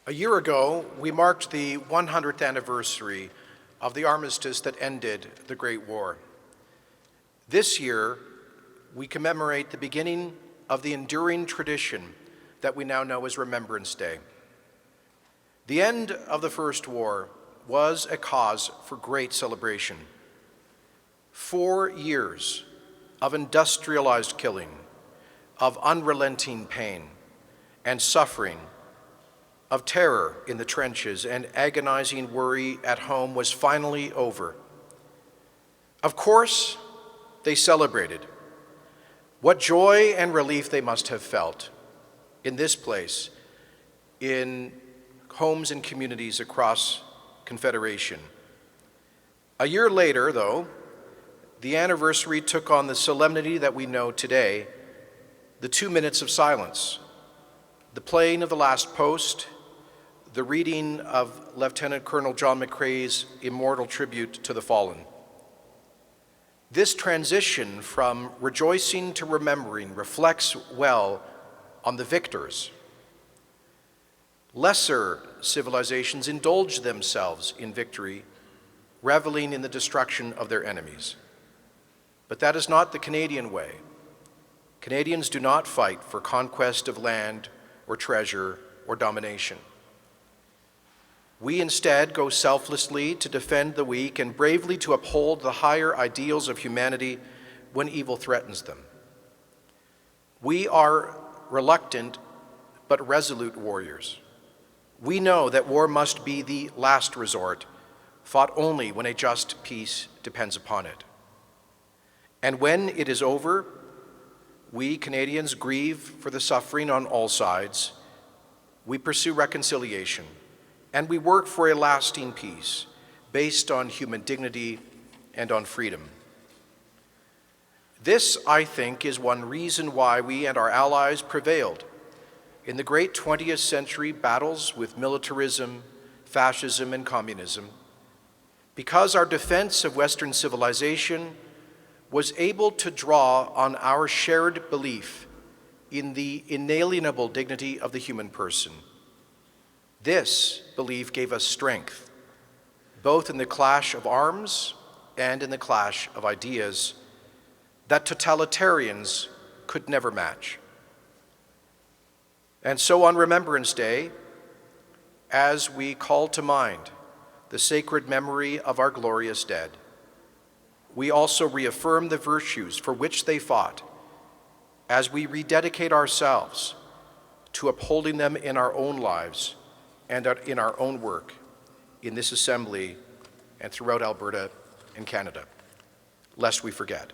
A year ago, we marked the 100th anniversary of the armistice that ended the Great War. This year, we commemorate the beginning of the enduring tradition that we now know as Remembrance Day. The end of the First War was a cause for great celebration. 4 years of industrialized killing, of unrelenting pain and suffering, of terror in the trenches and agonizing worry at home was finally over. Of course, they celebrated. What joy and relief they must have felt in this place, in homes and communities across Confederation. A year later, though, the anniversary took on the solemnity that we know today, the 2 minutes of silence, the playing of the last post, the reading of Lieutenant Colonel John McCrae's immortal tribute to the fallen. This transition from rejoicing to remembering reflects well on the victors. Lesser civilizations indulge themselves in victory, reveling in the destruction of their enemies. But that is not the Canadian way. Canadians do not fight for conquest of land or treasure or domination. We instead go selflessly to defend the weak and bravely to uphold the higher ideals of humanity when evil threatens them. We are reluctant but resolute warriors. We know that war must be the last resort, fought only when a just peace depends upon it. And when it is over, we Canadians grieve for the suffering on all sides. We pursue reconciliation, and we work for a lasting peace based on human dignity and on freedom. This, I think, is one reason why we and our allies prevailed in the great 20th century battles with militarism, fascism, and communism, because our defense of Western civilization was able to draw on our shared belief in the inalienable dignity of the human person. This belief gave us strength, both in the clash of arms and in the clash of ideas that totalitarians could never match. And so on Remembrance Day, as we call to mind the sacred memory of our glorious dead, we also reaffirm the virtues for which they fought as we rededicate ourselves to upholding them in our own lives and in our own work in this assembly and throughout Alberta and Canada, lest we forget.